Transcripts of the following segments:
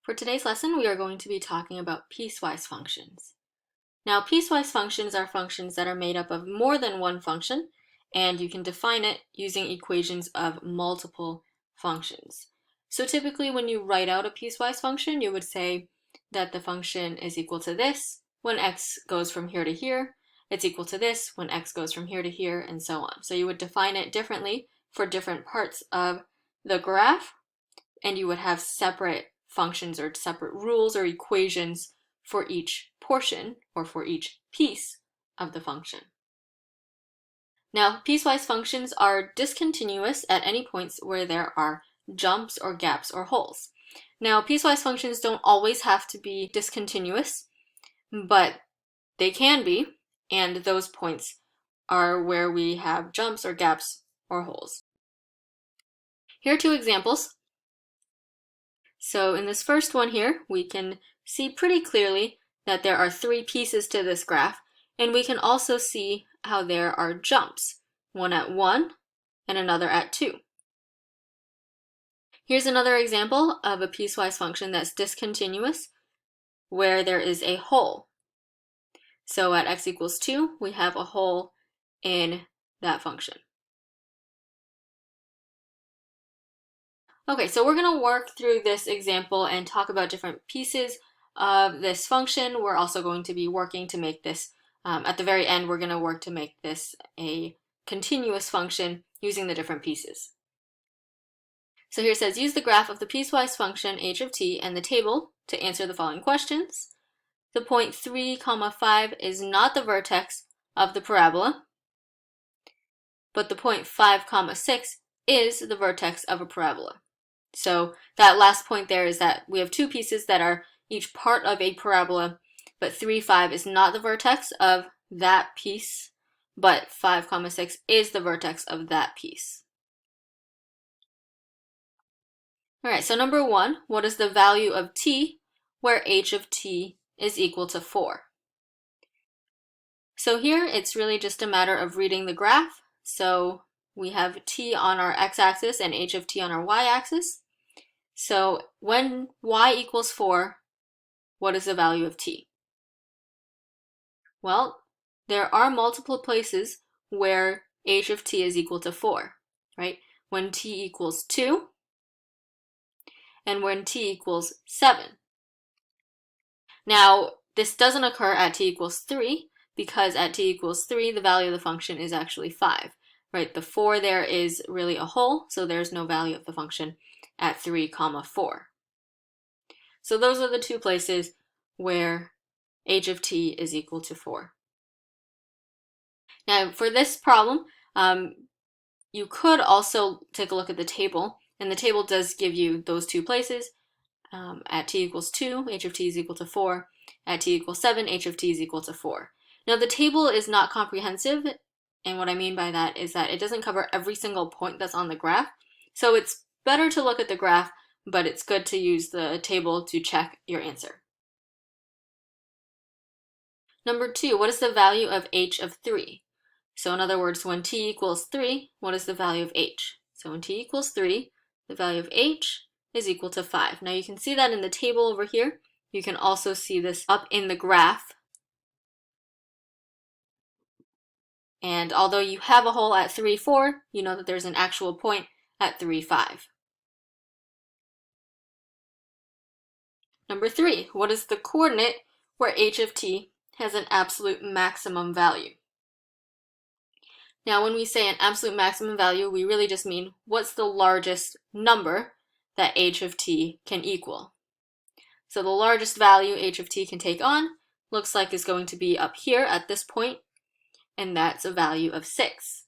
For today's lesson, we are going to be talking about piecewise functions. Now, piecewise functions are functions that are made up of more than one function, and you can define it using equations of multiple functions. So typically when you write out a piecewise function, you would say that the function is equal to this when x goes from here to here, it's equal to this when x goes from here to here, and so on. So you would define it differently for different parts of the graph, and you would have separate functions or separate rules or equations for each portion or for each piece of the function. Now, piecewise functions are discontinuous at any points where there are jumps or gaps or holes. Now, piecewise functions don't always have to be discontinuous, but they can be, and those points are where we have jumps or gaps or holes. Here are two examples. So in this first one here, we can see pretty clearly that there are three pieces to this graph, and we can also see how there are jumps, one at 1 and another at 2. Here's another example of a piecewise function that's discontinuous, where there is a hole. So at x equals 2, we have a hole in that function. Okay, so we're going to work through this example and talk about different pieces of this function. We're also going to be working to make this, at the very end, we're going to work to make this a continuous function using the different pieces. So here it says, use the graph of the piecewise function h of t and the table to answer the following questions. The point 3, 5 is not the vertex of the parabola, but the point 5, 6 is the vertex of a parabola. So that last point there is that we have two pieces that are each part of a parabola, but 3, 5 is not the vertex of that piece, but 5, 6 is the vertex of that piece. All right, so number 1, what is the value of t where h of t is equal to 4? So here it's really just a matter of reading the graph. So we have t on our x-axis and h of t on our y-axis. So when y equals 4, what is the value of t? Well, there are multiple places where h of t is equal to 4, right? When t equals 2 and when t equals 7. Now, this doesn't occur at t equals 3 because at t equals 3, the value of the function is actually 5, right? The 4 there is really a hole, so there's no value of the function at 3, 4. So those are the two places where h of t is equal to 4. Now for this problem, you could also take a look at the table, and the table does give you those two places. At t equals 2, h of t is equal to 4. At t equals 7, h of t is equal to 4. Now the table is not comprehensive, and what I mean by that is that it doesn't cover every single point that's on the graph. So it's better to look at the graph, but it's good to use the table to check your answer. Number 2, what is the value of h of 3? So in other words, when t equals 3, what is the value of h? So when t equals 3, the value of h is equal to 5. Now you can see that in the table over here. You can also see this up in the graph. And although you have a hole at 3, 4, you know that there's an actual point at 3, 5. Number 3, what is the coordinate where h of t has an absolute maximum value? Now when we say an absolute maximum value, we really just mean what's the largest number that h of t can equal. So the largest value h of t can take on looks like is going to be up here at this point, and that's a value of 6.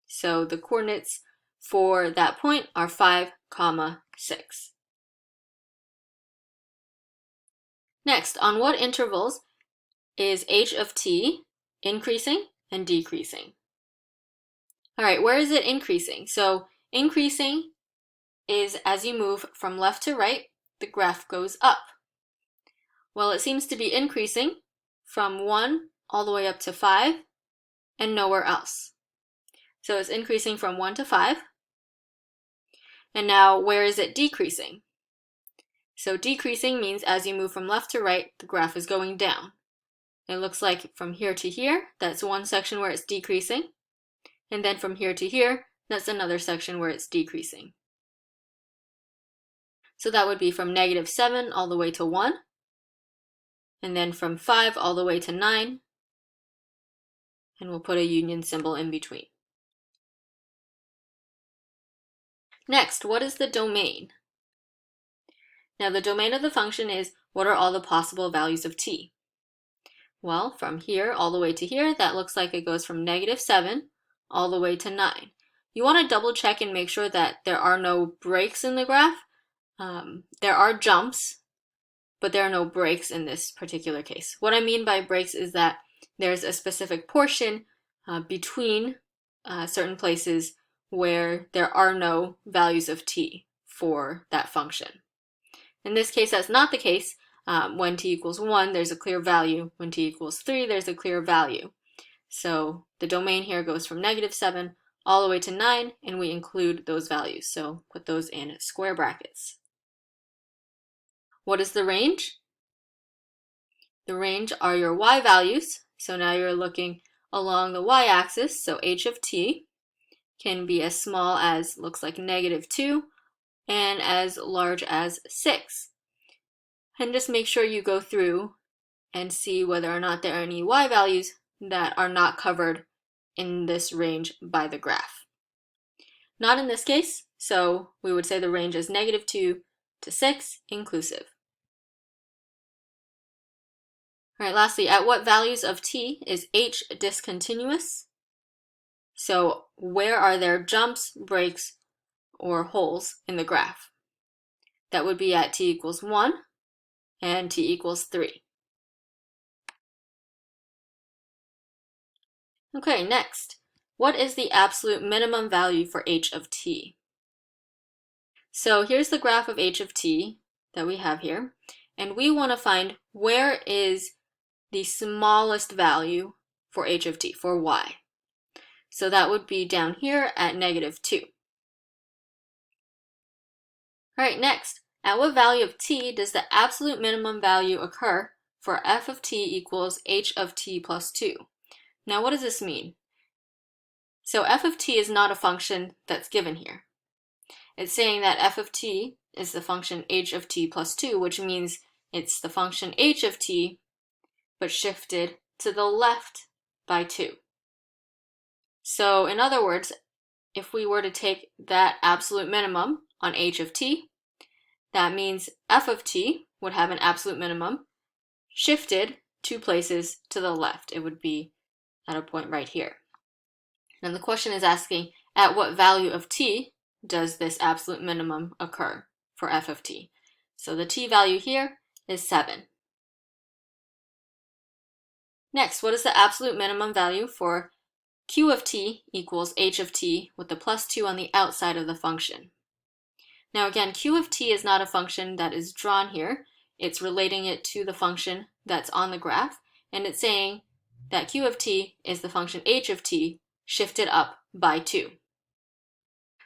So the coordinates for that point are 5, 6. Next, on what intervals is h of t increasing and decreasing? All right, where is it increasing? So increasing is as you move from left to right, the graph goes up. Well, it seems to be increasing from 1 all the way up to 5 and nowhere else. So it's increasing from 1 to 5. And now where is it decreasing? So decreasing means as you move from left to right, the graph is going down. It looks like from here to here, that's one section where it's decreasing. And then from here to here, that's another section where it's decreasing. So that would be from -7 all the way to 1. And then from 5 all the way to 9. And we'll put a union symbol in between. Next, what is the domain? Now the domain of the function is what are all the possible values of t? Well, from here all the way to here, that looks like it goes from -7 all the way to 9. You want to double check and make sure that there are no breaks in the graph. There are jumps, but there are no breaks in this particular case. What I mean by breaks is that there's a specific portion between certain places where there are no values of t for that function. In this case, that's not the case. When t equals 1, there's a clear value. When t equals 3, there's a clear value. So the domain here goes from -7 all the way to 9, and we include those values. So put those in square brackets. What is the range? The range are your y values. So now you're looking along the y-axis. So h of t can be as small as, looks like -2, and as large as 6. And just make sure you go through and see whether or not there are any y values that are not covered in this range by the graph. Not in this case, so we would say the range is -2 to 6 inclusive. All right, lastly, at what values of t is h discontinuous? So where are there jumps, breaks, or holes in the graph? That would be at t equals 1 and t equals 3. Okay, next, what is the absolute minimum value for h of t? So here's the graph of h of t that we have here, and we want to find where is the smallest value for h of t, for y. So that would be down here at -2. All right, next, at what value of t does the absolute minimum value occur for f of t equals h of t plus 2? Now, what does this mean? So f of t is not a function that's given here. It's saying that f of t is the function h of t plus 2, which means it's the function h of t, but shifted to the left by 2. So in other words, if we were to take that absolute minimum on h of t, that means f of t would have an absolute minimum shifted 2 places to the left. It would be at a point right here. And the question is asking, at what value of t does this absolute minimum occur for f of t? So the t value here is 7. Next, what is the absolute minimum value for q of t equals h of t with the plus 2 on the outside of the function? Now again, q of t is not a function that is drawn here. It's relating it to the function that's on the graph, and it's saying that q of t is the function h of t shifted up by 2.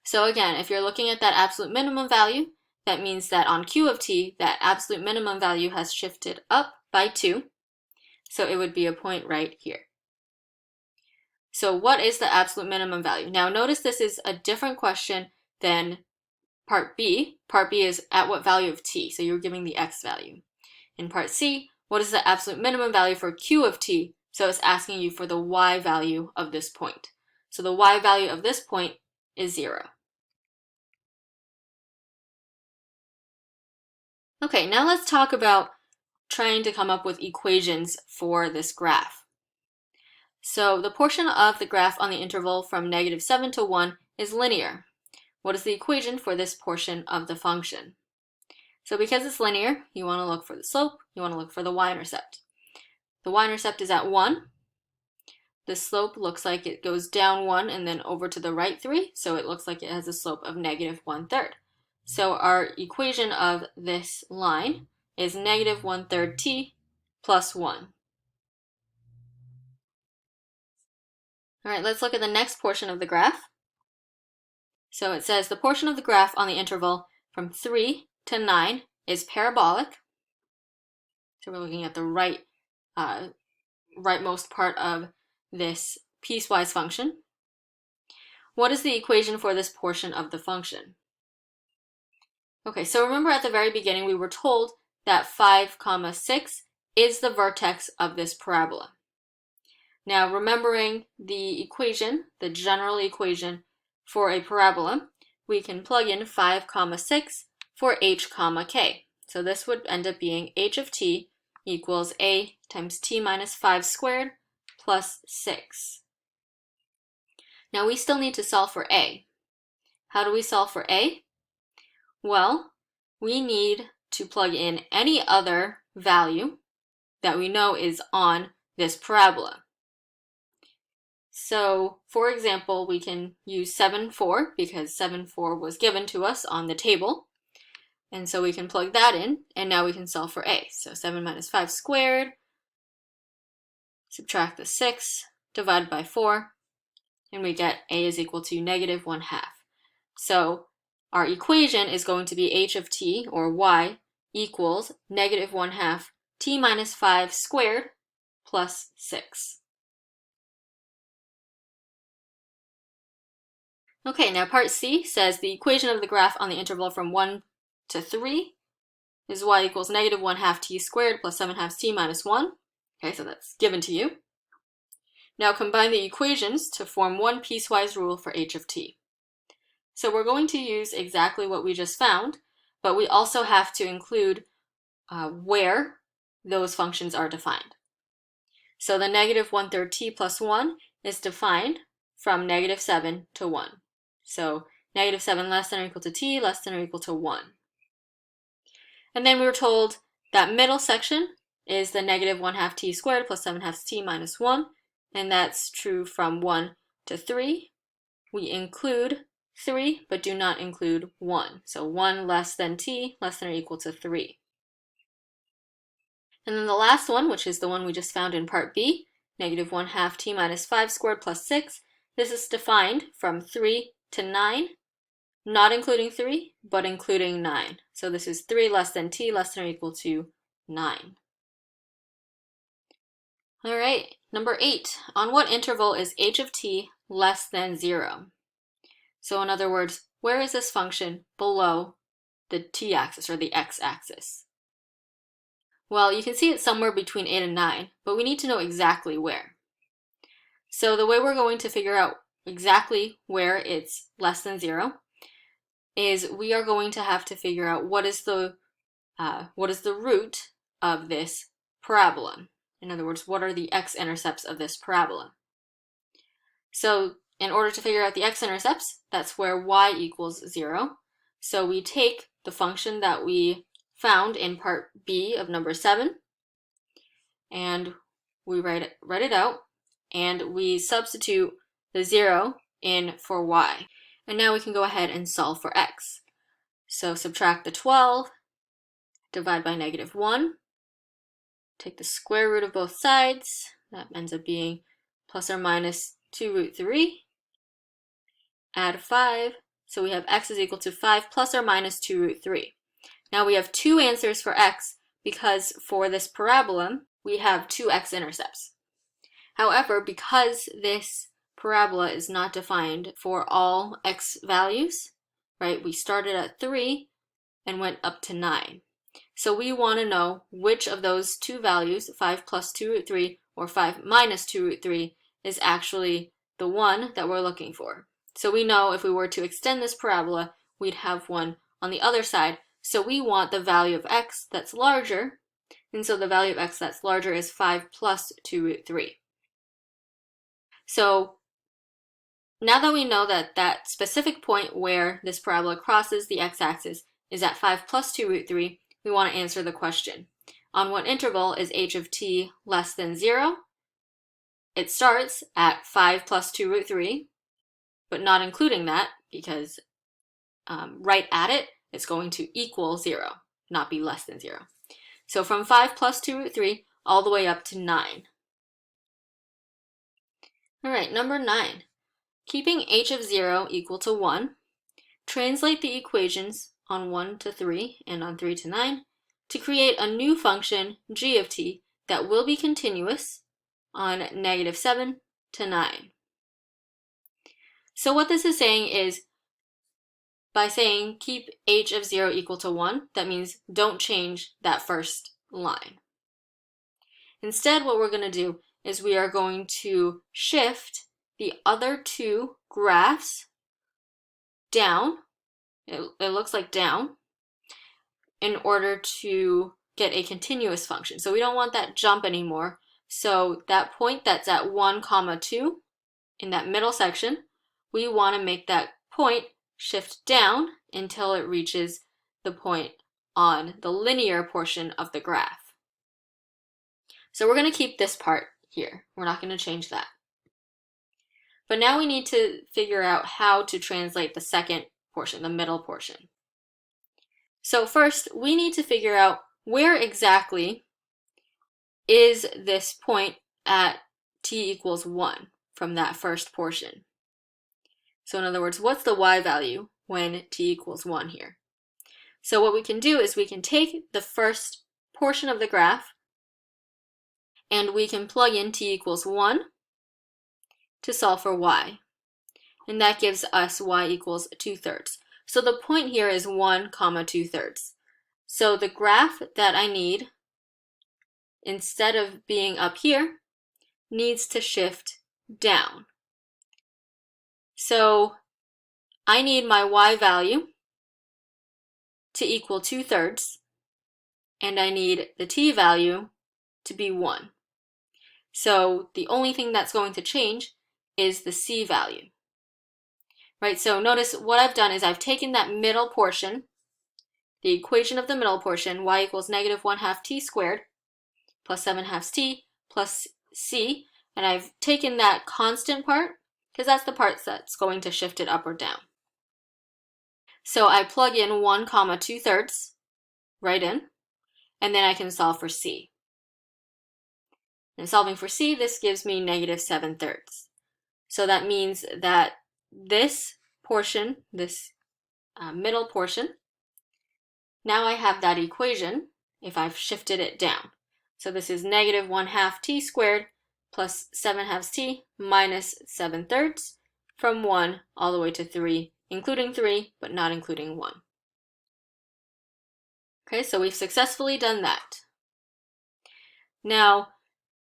So again, if you're looking at that absolute minimum value, that means that on q of t, that absolute minimum value has shifted up by 2. So it would be a point right here. So what is the absolute minimum value? Now notice this is a different question than part B. Part B is at what value of t, so you're giving the x value. In part C, what is the absolute minimum value for q of t? So it's asking you for the y value of this point. So the y value of this point is 0. Okay, now let's talk about trying to come up with equations for this graph. So the portion of the graph on the interval from -7 to 1 is linear. What is the equation for this portion of the function? So because it's linear, you want to look for the slope, you want to look for the y-intercept. The y-intercept is at 1. The slope looks like it goes down 1 and then over to the right 3, so it looks like it has a slope of -1/3. So our equation of this line is -1/3 t plus 1. All right, let's look at the next portion of the graph. So it says the portion of the graph on the interval from 3 to 9 is parabolic. So we're looking at the rightmost part of this piecewise function. What is the equation for this portion of the function? Okay, so remember at the very beginning we were told that 5, 6 is the vertex of this parabola. Now remembering the equation, the general equation for a parabola, we can plug in 5, 6 for h, k. So this would end up being h of t equals a times t minus 5 squared plus 6. Now we still need to solve for a. How do we solve for a? Well, we need to plug in any other value that we know is on this parabola. So, for example, we can use 7, 4 because 7, 4 was given to us on the table. And so we can plug that in, and now we can solve for a. So 7 minus 5 squared, subtract the 6, divide by 4, and we get a is equal to negative 1/2. So our equation is going to be h of t, or y, equals negative 1/2 t minus 5 squared plus 6. Okay, now part C says the equation of the graph on the interval from 1 to 3 is y equals negative 1/2 t squared plus 7/2 t minus 1. Okay, so that's given to you. Now combine the equations to form one piecewise rule for h of t. So we're going to use exactly what we just found, but we also have to include where those functions are defined. So the negative 1/3 t plus 1 is defined from negative 7 to 1. So negative 7 less than or equal to t, less than or equal to 1. And then we were told that middle section is the negative 1/2 t squared plus 7/2 t minus 1, and that's true from 1 to 3. We include 3, but do not include 1. So 1 less than t, less than or equal to 3. And then the last one, which is the one we just found in part B, negative 1/2 t minus 5 squared plus 6, this is defined from 3 to 9, not including 3, but including 9. So this is 3 less than t, less than or equal to 9. All right, number 8. On what interval is h of t less than 0? So in other words, where is this function below the t-axis or the x-axis? Well, you can see it somewhere between 8 and 9, but we need to know exactly where. So the way we're going to figure out exactly where it's less than 0 is we are going to have to figure out what is the root of this parabola. In other words, what are the x-intercepts of this parabola? So in order to figure out the x-intercepts, that's where y equals 0. So we take the function that we found in part B of number 7, and we write it out, and we substitute the 0 in for y. And now we can go ahead and solve for x. So subtract the 12, divide by negative 1, take the square root of both sides, that ends up being plus or minus 2 root 3, add 5, so we have x is equal to 5 plus or minus 2 root 3. Now we have two answers for x because for this parabola, we have two x-intercepts. However, because this parabola is not defined for all x values, right, we started at 3 and went up to 9. So we want to know which of those two values, 5 plus 2 root 3 or 5 minus 2 root 3, is actually the one that we're looking for. So we know if we were to extend this parabola, we'd have one on the other side. So we want the value of x that's larger, and so the value of x that's larger is 5 plus 2 root 3. So now that we know that that specific point where this parabola crosses the x-axis is at 5 plus 2 root 3, we want to answer the question. On what interval is h of t less than 0? It starts at 5 plus 2 root 3, but not including that because right at it, it's going to equal 0, not be less than 0. So from 5 plus 2 root 3 all the way up to 9. All right, number 9. Keeping h of 0 equal to 1, translate the equations on 1 to 3 and on 3 to 9 to create a new function, g of t, that will be continuous on -7 to 9. So what this is saying is, by saying keep h of 0 equal to 1, that means don't change that first line. Instead, what we're going to do is we are going to shift the other two graphs down, it looks like down, in order to get a continuous function. So we don't want that jump anymore. So that point that's at 1, 2 in that middle section, we want to make that point shift down until it reaches the point on the linear portion of the graph. So we're going to keep this part here. We're not going to change that. But now we need to figure out how to translate the second portion, the middle portion. So first, we need to figure out where exactly is this point at t equals 1 from that first portion. So in other words, what's the y value when t equals 1 here? So what we can do is we can take the first portion of the graph and we can plug in t equals 1 to solve for y. And that gives us y equals 2/3. So the point here is 1, 2/3. So the graph that I need, instead of being up here, needs to shift down. So I need my y value to equal 2/3, and I need the t value to be 1. So the only thing that's going to change is the c value. Right, so notice what I've done is I've taken that middle portion, the equation of the middle portion, y equals -1/2 t squared plus 7/2 t plus c, and I've taken that constant part because that's the part that's going to shift it up or down. So I plug in 1, 2/3 right in, and then I can solve for c. And solving for c, this gives me -7/3. So that means that this portion, this middle portion, now I have that equation if I've shifted it down. So this is -1/2 t squared plus 7/2 t minus 7/3 from 1 all the way to 3, including 3, but not including 1. Okay, so we've successfully done that. Now,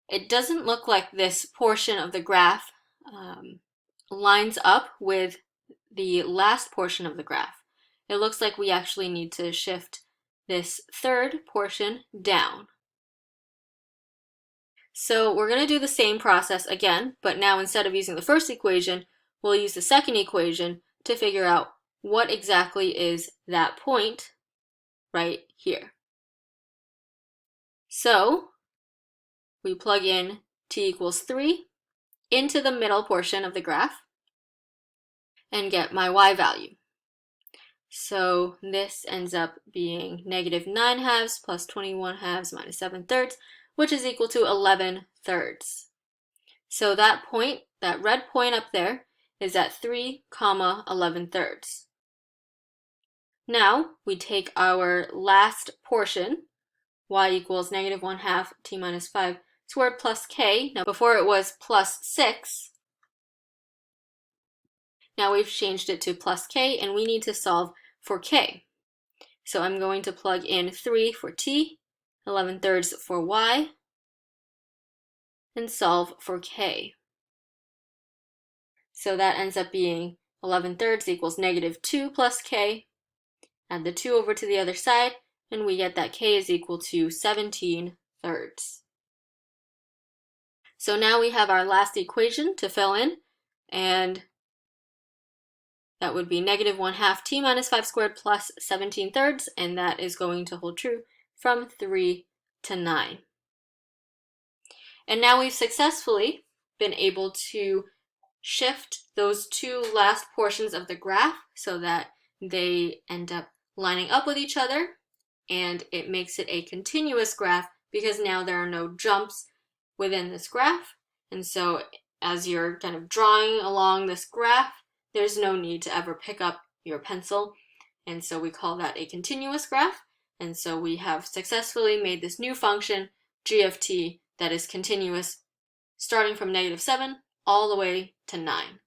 it doesn't look like this portion of the graph lines up with the last portion of the graph. It looks like we actually need to shift this third portion down. So we're going to do the same process again, but now instead of using the first equation, we'll use the second equation to figure out what exactly is that point right here. So we plug in t equals 3 into the middle portion of the graph and get my y value. So this ends up being -9/2 plus 21/2 minus 7/3, which is equal to 11/3. So that point, that red point up there, is at 3, 11/3. Now we take our last portion, y equals -1/2 t minus 5 squared plus k. Now before it was plus 6. Now we've changed it to plus k, and we need to solve for k. So I'm going to plug in 3 for t, 11/3 for y, and solve for k. So that ends up being 11/3 equals -2 plus k. Add the 2 over to the other side, and we get that k is equal to 17/3. So now we have our last equation to fill in, and that would be -1/2 t minus 5 squared plus 17/3, and that is going to hold true from 3 to 9. And now we've successfully been able to shift those two last portions of the graph so that they end up lining up with each other, and it makes it a continuous graph because now there are no jumps within this graph. And so as you're kind of drawing along this graph, there's no need to ever pick up your pencil and so we call that a continuous graph. And so we have successfully made this new function, g of t, that is continuous starting from -7 all the way to 9.